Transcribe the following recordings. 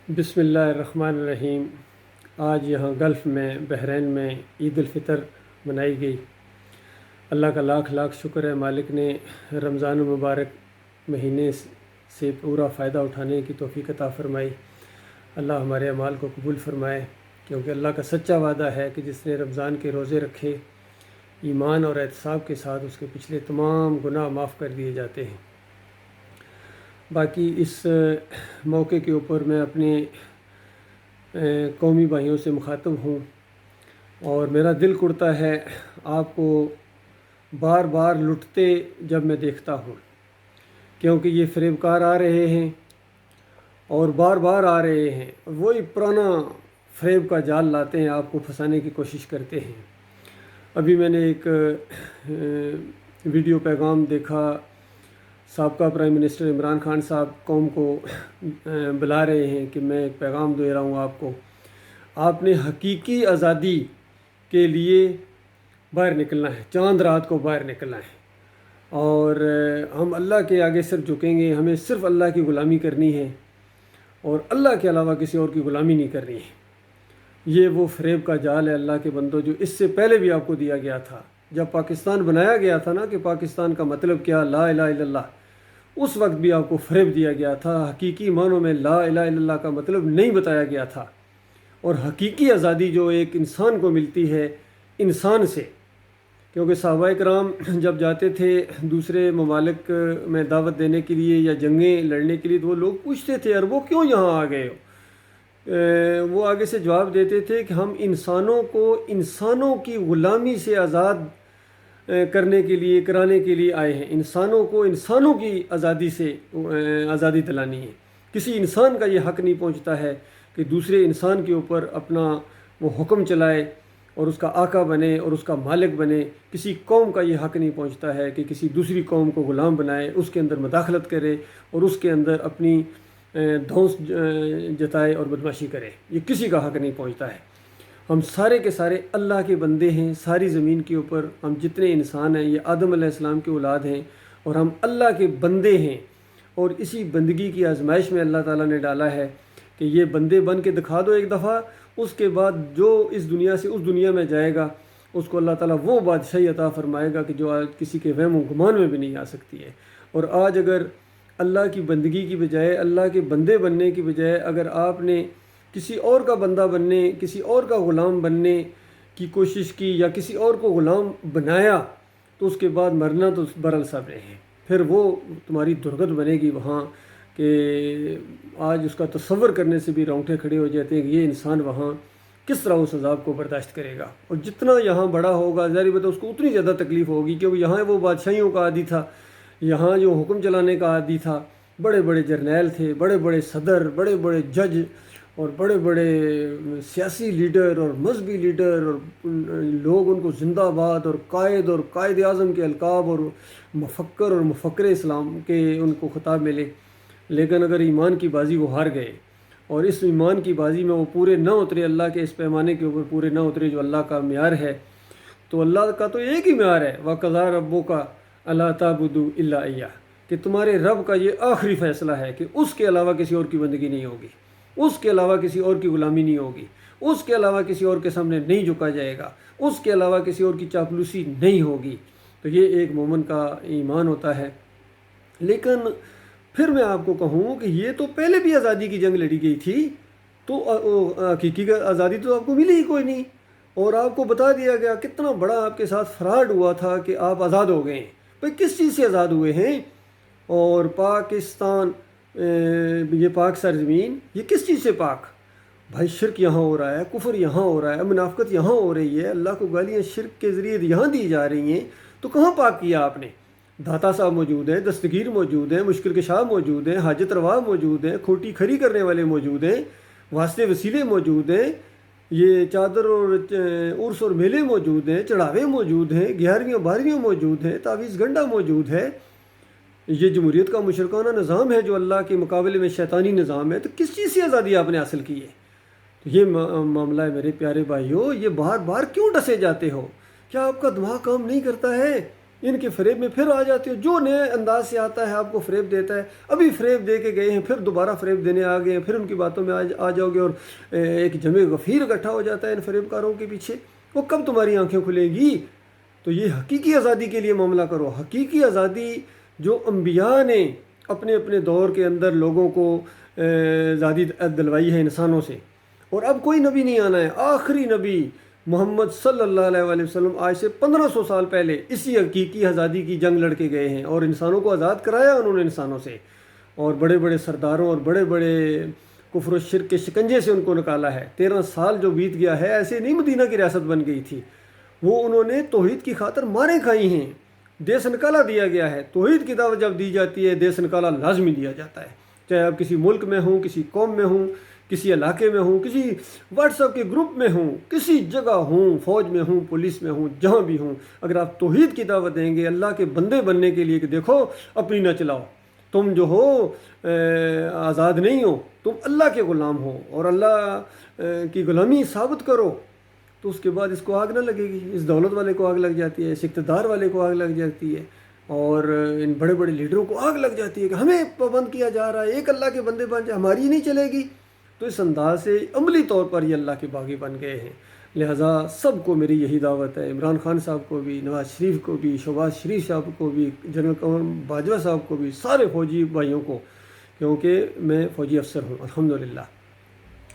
بسم اللہ الرحمن الرحیم۔ آج یہاں گلف میں بحرین میں عید الفطر منائی گئی۔ اللہ کا لاکھ لاکھ شکر ہے، مالک نے رمضان المبارک مہینے سے پورا فائدہ اٹھانے کی توفیق عطا فرمائی۔ اللہ ہمارے اعمال کو قبول فرمائے، کیونکہ اللہ کا سچا وعدہ ہے کہ جس نے رمضان کے روزے رکھے ایمان اور احتساب کے ساتھ، اس کے پچھلے تمام گناہ معاف کر دیے جاتے ہیں۔ باقی اس موقع کے اوپر میں اپنے قومی بھائیوں سے مخاطب ہوں، اور میرا دل کرتا ہے آپ کو بار بار لٹتے جب میں دیکھتا ہوں، کیونکہ یہ فریب کار آ رہے ہیں اور بار بار آ رہے ہیں، وہی پرانا فریب کا جال لاتے ہیں، آپ کو پھنسانے کی کوشش کرتے ہیں۔ ابھی میں نے ایک ویڈیو پیغام دیکھا، سابقہ پرائم منسٹر عمران خان صاحب قوم کو بلا رہے ہیں کہ میں ایک پیغام دے رہا ہوں آپ کو، آپ نے حقیقی آزادی کے لیے باہر نکلنا ہے، چاند رات کو باہر نکلنا ہے، اور ہم اللہ کے آگے سر جھکیں گے، ہمیں صرف اللہ کی غلامی کرنی ہے اور اللہ کے علاوہ کسی اور کی غلامی نہیں کرنی ہے۔ یہ وہ فریب کا جال ہے اللہ کے بندوں، جو اس سے پہلے بھی آپ کو دیا گیا تھا۔ جب پاکستان بنایا گیا تھا نا، کہ پاکستان کا مطلب کیا، لا الہ الا اللہ، اس وقت بھی آپ کو فریب دیا گیا تھا۔ حقیقی معنوں میں لا الہ الا اللہ کا مطلب نہیں بتایا گیا تھا، اور حقیقی آزادی جو ایک انسان کو ملتی ہے انسان سے، کیونکہ صحابہ کرام جب جاتے تھے دوسرے ممالک میں دعوت دینے کے لیے یا جنگیں لڑنے کے لیے، تو وہ لوگ پوچھتے تھے عربوں کیوں یہاں آ گئے ہو؟ وہ آگے سے جواب دیتے تھے کہ ہم انسانوں کو انسانوں کی غلامی سے آزاد کرنے کے لیے، کرانے کے لیے آئے ہیں۔ انسانوں کو انسانوں کی آزادی سے آزادی دلانی ہے۔ کسی انسان کا یہ حق نہیں پہنچتا ہے کہ دوسرے انسان کے اوپر اپنا وہ حکم چلائے اور اس کا آقا بنے اور اس کا مالک بنے۔ کسی قوم کا یہ حق نہیں پہنچتا ہے کہ کسی دوسری قوم کو غلام بنائے، اس کے اندر مداخلت کرے اور اس کے اندر اپنی دھونس جتائے اور بدمعاشی کرے۔ یہ کسی کا حق نہیں پہنچتا ہے۔ ہم سارے کے سارے اللہ کے بندے ہیں۔ ساری زمین کے اوپر ہم جتنے انسان ہیں، یہ آدم علیہ السلام کی اولاد ہیں، اور ہم اللہ کے بندے ہیں، اور اسی بندگی کی آزمائش میں اللہ تعالیٰ نے ڈالا ہے کہ یہ بندے بن کے دکھا دو ایک دفعہ، اس کے بعد جو اس دنیا سے اس دنیا میں جائے گا، اس کو اللہ تعالیٰ وہ بادشاہی عطا فرمائے گا کہ جو آج کسی کے وہم و گمان میں بھی نہیں آ سکتی ہے۔ اور آج اگر اللہ کی بندگی کی بجائے، اللہ کے بندے بننے کی بجائے، اگر آپ نے کسی اور کا بندہ بننے، کسی اور کا غلام بننے کی کوشش کی یا کسی اور کو غلام بنایا، تو اس کے بعد مرنا تو برل صبر ہے۔ پھر وہ تمہاری درگت بنے گی وہاں، کہ آج اس کا تصور کرنے سے بھی رونگٹے کھڑے ہو جاتے ہیں کہ یہ انسان وہاں کس طرح اس عذاب کو برداشت کرے گا۔ اور جتنا یہاں بڑا ہوگا، ظاہر بات ہے اس کو اتنی زیادہ تکلیف ہوگی، کیونکہ یہاں وہ بادشاہیوں کا عادی تھا، یہاں جو حکم چلانے کا عادی تھا، بڑے بڑے جرنیل تھے، بڑے بڑے صدر، بڑے بڑے جج، اور بڑے بڑے سیاسی لیڈر اور مذہبی لیڈر، اور لوگ ان کو زندہ باد اور قائد اعظم کے القاب اور مفکر اور مفکر اسلام کے ان کو خطاب ملے۔ لیکن اگر ایمان کی بازی وہ ہار گئے، اور اس ایمان کی بازی میں وہ پورے نہ اترے، اللہ کے اس پیمانے کے اوپر پورے نہ اترے جو اللہ کا معیار ہے، تو اللہ کا تو ایک ہی معیار ہے، وَقَضَىٰ رَبُّكَ أَلَّا تَعْبُدُوا إِلَّا إِيَّاهُ، کہ تمہارے رب کا یہ آخری فیصلہ ہے کہ اس کے علاوہ کسی اور کی بندگی نہیں ہوگی، اس کے علاوہ کسی اور کی غلامی نہیں ہوگی، اس کے علاوہ کسی اور کے سامنے نہیں جھکا جائے گا، اس کے علاوہ کسی اور کی چاپلوسی نہیں ہوگی۔ تو یہ ایک مومن کا ایمان ہوتا ہے۔ لیکن پھر میں آپ کو کہوں کہ یہ تو پہلے بھی آزادی کی جنگ لڑی گئی تھی، تو حقیقی آزادی تو آپ کو ملی ہی کوئی نہیں، اور آپ کو بتا دیا گیا کتنا بڑا آپ کے ساتھ فراڈ ہوا تھا کہ آپ آزاد ہو گئے ہیں۔ بھائی کس چیز سے آزاد ہوئے ہیں؟ اور پاکستان، یہ پاک سرزمین، یہ کس چیز سے پاک؟ بھائی شرک یہاں ہو رہا ہے، کفر یہاں ہو رہا ہے، منافقت یہاں ہو رہی ہے، اللہ کو گالیاں شرک کے ذریعے یہاں دی جا رہی ہیں، تو کہاں پاک کیا آپ نے؟ داتا صاحب موجود ہیں، دستگیر موجود ہیں، مشکل کشا موجود ہیں، حاجت روا موجود ہیں، کھوٹی کھری کرنے والے موجود ہیں، واسطے وسیلے موجود ہیں، یہ چادر اور عرس اور میلے موجود ہیں، چڑھاوے موجود ہیں، 11ویں 12ویں موجود ہیں، تعویذ گنڈا موجود ہے۔ یہ جمہوریت کا مشرکانہ نظام ہے جو اللہ کے مقابلے میں شیطانی نظام ہے، تو کس چیز سے آزادی آپ نے حاصل کی ہے؟ تو یہ معاملہ ہے میرے پیارے بھائیوں، یہ بار بار کیوں ڈسے جاتے ہو؟ کیا آپ کا دماغ کام نہیں کرتا ہے؟ ان کے فریب میں پھر آ جاتے ہو. جو نئے انداز سے آتا ہے آپ کو فریب دیتا ہے. ابھی فریب دے کے گئے ہیں, پھر دوبارہ فریب دینے آ گئے ہیں, پھر ان کی باتوں میں آ جاؤ گے, اور ایک جمع غفیر اکٹھا ہو جاتا ہے ان فریب کاروں کے پیچھے. وہ کب تمہاری آنکھیں کھلے گی؟ تو یہ حقیقی آزادی کے لیے معاملہ کرو. حقیقی آزادی جو انبیاء نے اپنے اپنے دور کے اندر لوگوں کو آزادی دلوائی ہے انسانوں سے, اور اب کوئی نبی نہیں آنا ہے. آخری نبی محمد صلی اللہ علیہ وسلم آج سے 1500 سال پہلے اسی حقیقی آزادی کی جنگ لڑ کے گئے ہیں, اور انسانوں کو آزاد کرایا انہوں نے انسانوں سے, اور بڑے بڑے سرداروں اور بڑے بڑے کفر و شرک کے شکنجے سے ان کو نکالا ہے. 13 سال جو بیت گیا ہے, ایسے نہیں مدینہ کی ریاست بن گئی تھی, وہ انہوں نے توحید کی خاطر ماریں کھائی ہیں. دیس نکالا دیا گیا ہے. توحید کی دعوت جب دی جاتی ہے, دیس نکالا لازمی دیا جاتا ہے. چاہے آپ کسی ملک میں ہوں, کسی قوم میں ہوں, کسی علاقے میں ہوں, کسی واٹس ایپ کے گروپ میں ہوں, کسی جگہ ہوں, فوج میں ہوں, پولیس میں ہوں, جہاں بھی ہوں, اگر آپ توحید کی دعوت دیں گے اللہ کے بندے بننے کے لیے کہ دیکھو اپنی نہ چلاؤ, تم جو ہو آزاد نہیں ہو, تم اللہ کے غلام ہو اور اللہ کی غلامی ثابت کرو, تو اس کے بعد اس کو آگ نہ لگے گی. اس دولت والے کو آگ لگ جاتی ہے, اس اقتدار والے کو آگ لگ جاتی ہے, اور ان بڑے بڑے لیڈروں کو آگ لگ جاتی ہے کہ ہمیں پابند کیا جا رہا ہے, ایک اللہ کے بندے بن جائے, ہماری نہیں چلے گی. تو اس انداز سے عملی طور پر یہ اللہ کے باغی بن گئے ہیں. لہٰذا سب کو میری یہی دعوت ہے, عمران خان صاحب کو بھی, نواز شریف کو بھی, شہباز شریف صاحب کو بھی, جنرل قمر باجوہ صاحب کو بھی, سارے فوجی بھائیوں کو, کیونکہ میں فوجی افسر ہوں الحمدللہ.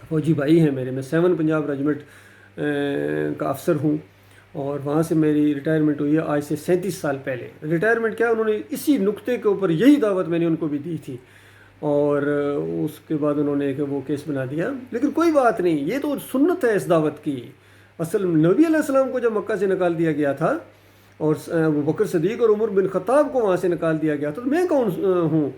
فوجی بھائی ہیں میرے, میں 7 پنجاب ریجمنٹ کا افسر ہوں, اور وہاں سے میری ریٹائرمنٹ ہوئی ہے آج سے 37 سال پہلے. ریٹائرمنٹ کیا, انہوں نے اسی نقطے کے اوپر یہی دعوت میں نے ان کو بھی دی تھی, اور اس کے بعد انہوں نے وہ کیس بنا دیا. لیکن کوئی بات نہیں, یہ تو سنت ہے اس دعوت کی. اصل نبی علیہ السلام کو جب مکہ سے نکال دیا گیا تھا, اور ابو بکر صدیق اور عمر بن خطاب کو وہاں سے نکال دیا گیا تھا, تو میں کون ہوں؟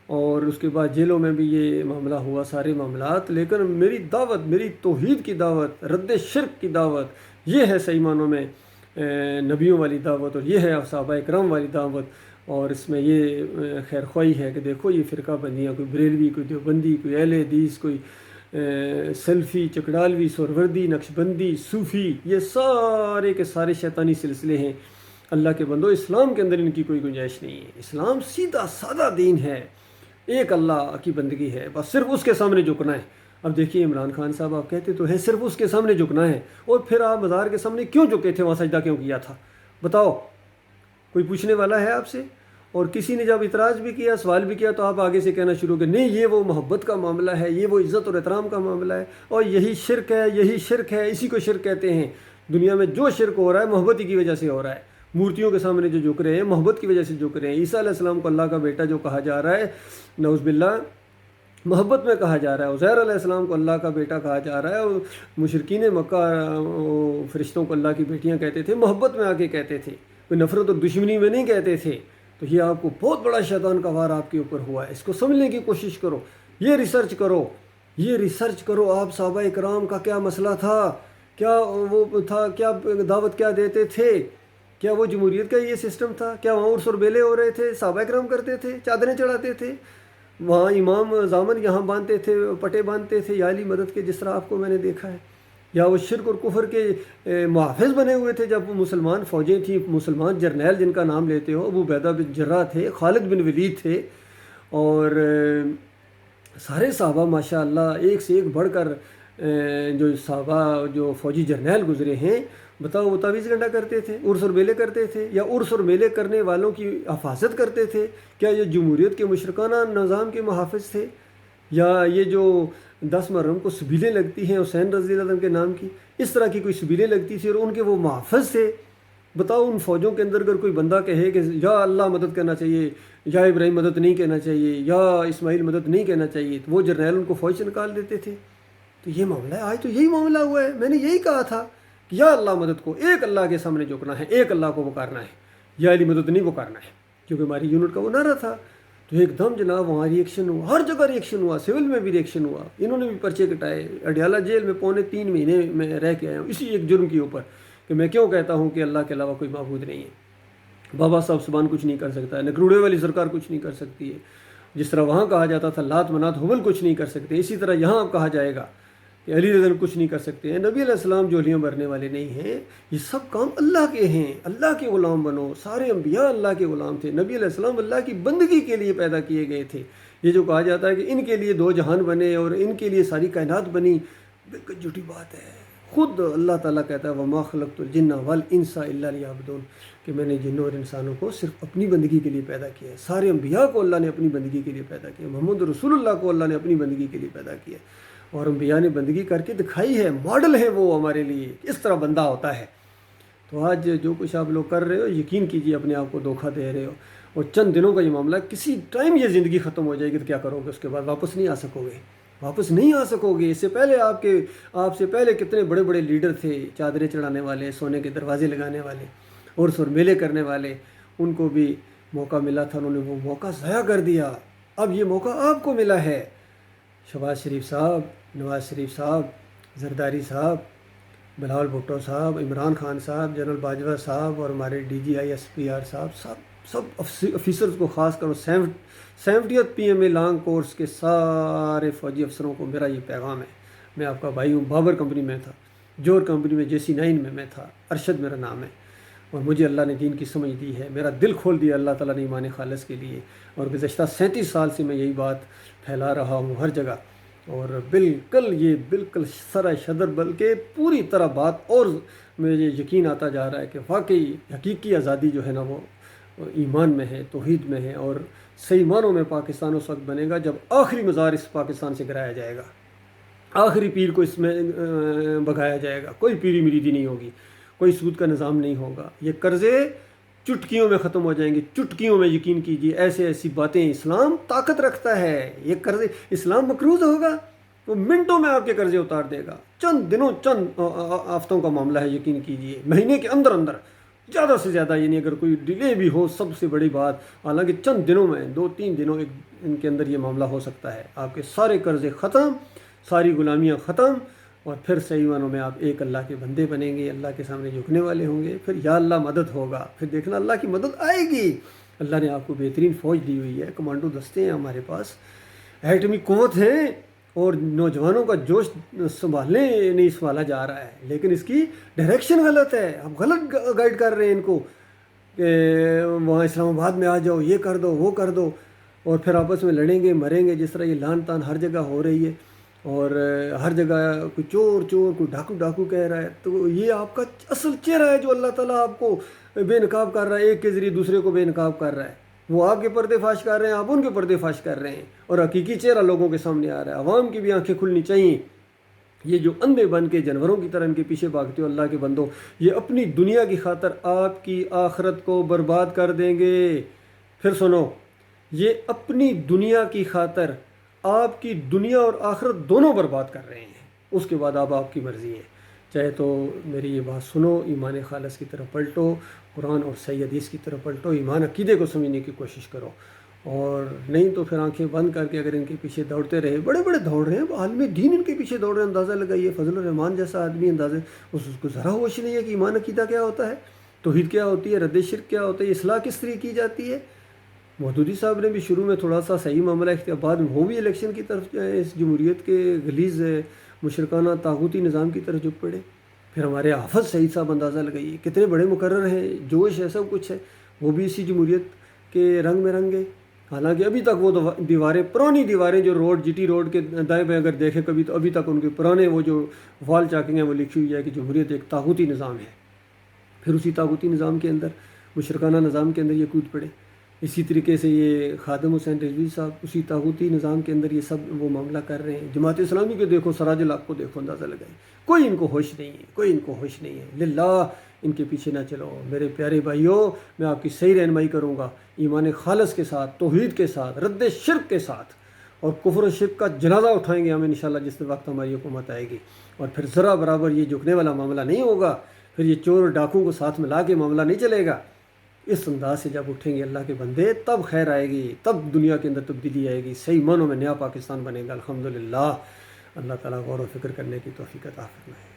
اور اس کے بعد جیلوں میں بھی یہ معاملہ ہوا, سارے معاملات. لیکن میری دعوت, میری توحید کی دعوت, رد شرک کی دعوت, یہ ہے صحیح معنوں میں نبیوں والی دعوت, اور یہ ہے صحابہ کرام والی دعوت. اور اس میں یہ خیر خواہی ہے کہ دیکھو یہ فرقہ بندیاں, کوئی بریلوی, کوئی دیوبندی, کوئی اہل حدیث, کوئی سلفی, چکڑالوی, سہروردی, نقشبندی, صوفی, یہ سارے کے سارے شیطانی سلسلے ہیں. اللہ کے بندو, اسلام کے اندر ان کی کوئی گنجائش نہیں ہے. اسلام سیدھا سادہ دین ہے, ایک اللہ کی بندگی ہے, بس صرف اس کے سامنے جھکنا ہے. اب دیکھیے عمران خان صاحب, آپ کہتے تو ہیں صرف اس کے سامنے جھکنا ہے, اور پھر آپ مزار کے سامنے کیوں جھکے تھے, وہاں سجدہ کیوں کیا تھا, بتاؤ؟ کوئی پوچھنے والا ہے آپ سے؟ اور کسی نے جب اعتراض بھی کیا, سوال بھی کیا, تو آپ آگے سے کہنا شروع کریں نہیں یہ وہ محبت کا معاملہ ہے, یہ وہ عزت اور احترام کا معاملہ ہے, اور یہی شرک ہے, یہی شرک ہے, اسی کو شرک کہتے ہیں. دنیا میں جو شرک ہو رہا ہے محبت ہی کی وجہ سے ہو رہا ہے. مورتیوں کے سامنے جو جھک رہے ہیں محبت کی وجہ سے جھک رہے ہیں. عیسیٰ علیہ السلام کو اللہ کا بیٹا جو کہا جا رہا ہے, نعوذ باللہ, محبت میں کہا جا رہا ہے. عزیر علیہ السلام کو اللہ کا بیٹا کہا جا رہا ہے, اور مشرکین مکہ فرشتوں کو اللہ کی بیٹیاں کہتے تھے, محبت میں آ کے کہتے تھے, کوئی نفرت اور دشمنی میں نہیں کہتے تھے. تو یہ آپ کو بہت بڑا شیطان کا وار آپ کے اوپر ہوا ہے. اس کو سمجھنے کی کوشش کرو, یہ ریسرچ کرو, یہ ریسرچ کرو. آپ صحابہ اکرام کا کیا مسئلہ تھا, کیا وہ تھا, کیا دعوت کیا دیتے تھے, کیا وہ جمہوریت کا یہ سسٹم تھا, کیا وہاں عرس اور بیلے ہو رہے تھے, صحابہ اکرام کرتے تھے, چادریں چڑھاتے تھے, وہاں امام زامن یہاں باندھتے تھے, پٹے باندھتے تھے یا علی مدد کے, جس طرح آپ کو میں نے دیکھا ہے, یا وہ شرک اور کفر کے محافظ بنے ہوئے تھے. جب مسلمان فوجیں تھیں, مسلمان جرنیل جن کا نام لیتے ہو, ابو عبیدہ بن جراح تھے, خالد بن ولید تھے, اور سارے صحابہ ماشاء اللہ ایک سے ایک بڑھ کر جو صحابہ جو فوجی جرنیل گزرے ہیں, بتاؤ وہ تعویذ گنڈا کرتے تھے, عرس اور میلے کرتے تھے, یا عرس اور میلے کرنے والوں کی حفاظت کرتے تھے. کیا یہ جمہوریت کے مشرکانہ نظام کے محافظ تھے, یا یہ جو 10 محرم کو سبیلیں لگتی ہیں حسین رضی اللہ عنہ کے نام کی, اس طرح کی کوئی سبیلیں لگتی تھی اور ان کے وہ محافظ تھے؟ بتاؤ ان فوجوں کے اندر اگر کوئی بندہ کہے کہ یا اللہ مدد کرنا چاہیے, یا ابراہیم مدد نہیں کہنا چاہیے, یا اسماعیل مدد نہیں کہنا چاہیے, تو وہ جرنیل ان کو فوج سے نکال دیتے تھے. تو یہ معاملہ ہے, آج تو یہی معاملہ ہوا ہے. میں نے یہی کہا تھا کہ یا اللہ مدد کو ایک اللہ کے سامنے جھکنا ہے, ایک اللہ کو پکارنا ہے, یا علی مدد نہیں پکارنا ہے, کیونکہ ہماری یونٹ کا وہ نعرہ تھا. تو ایک دم جناب وہاں ریئیکشن ہوا, ہر جگہ ریئیکشن ہوا, سول میں بھی ریئیکشن ہوا. انہوں نے بھی پرچے کٹائے, اڈیالہ جیل میں 3.25 مہینے میں رہ کے آیا ہوں اسی ایک جرم کے اوپر کہ میں کیوں کہتا ہوں کہ اللہ کے علاوہ کوئی معبود نہیں ہے. بابا صاحب سبحان کچھ نہیں کر سکتا ہے, نکروڑے والی سرکار کچھ نہیں کر سکتی ہے. جس طرح وہاں کہا جاتا تھا لات منات حبل کچھ نہیں کر سکتے, اسی طرح یہاں اب کہا جائے گا کہ علی رضی اللہ کچھ نہیں کر سکتے ہیں، نبی علیہ السلام جولیاں بھرنے والے نہیں ہیں، یہ سب کام اللہ کے ہیں، اللہ کے غلام بنو۔ سارے انبیاء اللہ کے غلام تھے، نبی علیہ السلام اللہ کی بندگی کے لیے پیدا کیے گئے تھے۔ یہ جو کہا جاتا ہے کہ ان کے لیے دو جہان بنے اور ان کے لیے ساری کائنات بنی، بالکل جھوٹی بات ہے۔ خود اللہ تعالیٰ کہتا ہے وَمَا خَلَقْتُ الْجِنَّ وَالْإِنسَ إِلَّا لِيَعْبُدُونِ، کہ میں نے جنوں اور انسانوں کو صرف اپنی بندگی کے لیے پیدا کیا ہے۔ سارے انبیاء کو اللہ نے اپنی بندگی کے لیے پیدا کیا، محمد رسول اللہ کو اللہ نے اپنی بندگی کے لیے پیدا کیا، اور انبیاء نے بندگی کر کے دکھائی ہے، ماڈل ہے وہ ہمارے لیے، اس طرح بندہ ہوتا ہے۔ تو آج جو کچھ آپ لوگ کر رہے ہو، یقین کیجئے اپنے آپ کو دھوکہ دے رہے ہو، اور چند دنوں کا یہ معاملہ، کسی ٹائم یہ زندگی ختم ہو جائے گی تو کیا کرو گے؟ اس کے بعد واپس نہیں آ سکو گے، واپس نہیں آ سکو گے۔ اس سے پہلے آپ سے پہلے کتنے بڑے بڑے لیڈر تھے، چادریں چڑھانے والے، سونے کے دروازے لگانے والے، عرس اور میلے کرنے والے، ان کو بھی موقع ملا تھا، انہوں نے وہ موقع ضائع کر دیا۔ اب یہ موقع آپ کو ملا ہے۔ شہباز شریف صاحب، نواز شریف صاحب، زرداری صاحب، بلاول بھٹو صاحب، عمران خان صاحب، جنرل باجوہ صاحب، اور ہمارے D G I S P R صاحب، سب افیسرز کو، خاص کر 70th PMA لانگ کورس کے سارے فوجی افسروں کو میرا یہ پیغام ہے۔ میں آپ کا بھائی ہوں، بابر کمپنی میں تھا، جوہر کمپنی میں JC9 میں تھا، ارشد میرا نام ہے، اور مجھے اللہ نے دین کی سمجھ دی ہے، میرا دل کھول دیا اللہ تعالیٰ نے ایمان خالص کے لیے، اور گزشتہ 37 سال سے میں یہی بات پھیلا رہا ہوں ہر جگہ، اور بالکل سرا شدر، بلکہ پوری طرح بات، اور مجھے یقین آتا جا رہا ہے کہ واقعی حقیقی آزادی جو ہے نا وہ ایمان میں ہے، توحید میں ہے، اور صحیح معنوں میں پاکستان اس وقت بنے گا جب آخری مزار اس پاکستان سے گرایا جائے گا، آخری پیر کو اس میں بگایا جائے گا، کوئی پیری مریدی نہیں ہوگی، کوئی سود کا نظام نہیں ہوگا، یہ قرضے چٹکیوں میں ختم ہو جائیں گے، چٹکیوں میں، یقین کیجیے، ایسی باتیں اسلام طاقت رکھتا ہے۔ یہ قرضے اسلام مقروض ہوگا، وہ منٹوں میں آپ کے قرضے اتار دے گا، چند ہفتوں کا معاملہ ہے، یقین کیجیے، مہینے کے اندر زیادہ سے زیادہ، یعنی اگر کوئی ڈیلے بھی ہو، سب سے بڑی بات، حالانکہ چند دنوں میں، 2-3 دنوں ان کے اندر یہ معاملہ ہو سکتا ہے، آپ کے سارے قرضے ختم، ساری غلامیاں ختم، اور پھر صحیح معنوں میں آپ ایک اللہ کے بندے بنیں گے، اللہ کے سامنے جھکنے والے ہوں گے، پھر یا اللہ مدد ہوگا، پھر دیکھنا اللہ کی مدد آئے گی۔ اللہ نے آپ کو بہترین فوج دی ہوئی ہے، کمانڈو دستے ہیں ہمارے پاس، ایٹمی قوت ہیں، اور نوجوانوں کا جوش نہیں سنبھالا جا رہا ہے، لیکن اس کی ڈائریکشن غلط ہے، آپ غلط گائیڈ کر رہے ہیں ان کو، کہ وہاں اسلام آباد میں آ جاؤ، یہ کر دو، وہ کر دو، اور پھر آپس میں لڑیں گے، مریں گے، جس طرح یہ لان تان ہر جگہ ہو رہی ہے، اور ہر جگہ کوئی چور، کوئی ڈاکو کہہ رہا ہے، تو یہ آپ کا اصل چہرہ ہے جو اللہ تعالیٰ آپ کو بے نقاب کر رہا ہے، ایک کے ذریعے دوسرے کو بے نقاب کر رہا ہے۔ وہ آپ کے پردے فاش کر رہے ہیں، آپ ان کے پردے فاش کر رہے ہیں، اور حقیقی چہرہ لوگوں کے سامنے آ رہا ہے۔ عوام کی بھی آنکھیں کھلنی چاہیے۔ یہ جو اندھے بن کے جانوروں کی طرح ان کے پیچھے بھاگتے ہو، اللہ کے بندوں، یہ اپنی دنیا کی خاطر آپ کی آخرت کو برباد کر دیں گے۔ پھر سنو، یہ اپنی دنیا کی خاطر آپ کی دنیا اور آخرت دونوں برباد کر رہے ہیں، اس کے بعد آپ کی مرضی ہے، چاہے تو میری یہ بات سنو، ایمان خالص کی طرف پلٹو، قرآن اور صحیح حدیث کی طرف پلٹو، ایمان عقیدے کو سمجھنے کی کوشش کرو، اور نہیں تو پھر آنکھیں بند کر کے اگر ان کے پیچھے دوڑتے رہے، بڑے دوڑ رہے ہیں، عالم دین ان کے پیچھے دوڑ رہے ہیں، اندازہ لگائیے، فضل الرحمان جیسا آدمی، اس کو ذرا ہوش نہیں ہے کہ ایمان عقیدہ کیا ہوتا ہے، توحید کیا ہوتی ہے، رد شرک کیا ہوتا ہے، اصلاح کس طرح کی جاتی ہے۔ مودودی صاحب نے بھی شروع میں تھوڑا سا صحیح معاملہ اختیار، بعد میں وہ بھی الیکشن کی طرف اس جمہوریت کے غلیظ مشرکانہ طاغوتی نظام کی طرف جھک پڑے۔ پھر ہمارے حافظ سعید صاحب، اندازہ لگائیے کتنے بڑے مقرر ہیں، جوش ہے، سب کچھ ہے، وہ بھی اسی جمہوریت کے رنگ میں رنگے، حالانکہ ابھی تک وہ دیواریں، پرانی دیواریں جو روڈ GT روڈ کے دائیں بائیں اگر دیکھیں کبھی، تو ابھی تک ان کے پرانے وہ جو وال چاکنگ ہیں وہ لکھی ہوئی ہے کہ جمہوریت ایک طاغوتی نظام ہے۔ پھر اسی طاغوتی نظام کے اندر، مشرکانہ نظام کے اندر یہ کود پڑے۔ اسی طریقے سے یہ خادم حسین رضوی صاحب اسی طاغوتی نظام کے اندر یہ سب وہ معاملہ کر رہے ہیں۔ جماعت اسلامی کو دیکھو، سراج الحق کو دیکھو، اندازہ لگائیں، کوئی ان کو ہوش نہیں ہے، کوئی ان کو ہوش نہیں ہے۔ للہ ان کے پیچھے نہ چلو میرے پیارے بھائیوں، میں آپ کی صحیح رہنمائی کروں گا، ایمان خالص کے ساتھ، توحید کے ساتھ، رد شرک کے ساتھ، اور کفر و شرک کا جنازہ اٹھائیں گے ہم انشاءاللہ جس وقت ہماری حکومت آئے گی، اور پھر ذرا برابر یہ جھکنے والا معاملہ نہیں ہوگا، پھر یہ چور اور ڈاکوں کو ساتھ میں لا کے معاملہ نہیں چلے گا۔ اس انداز سے جب اٹھیں گے اللہ کے بندے، تب خیر آئے گی، تب دنیا کے اندر تبدیلی آئے گی، صحیح معنوں میں نیا پاکستان بنے گا، الحمدللہ۔ اللہ تعالیٰ غور و فکر کرنے کی توفیق عطا فرمائے۔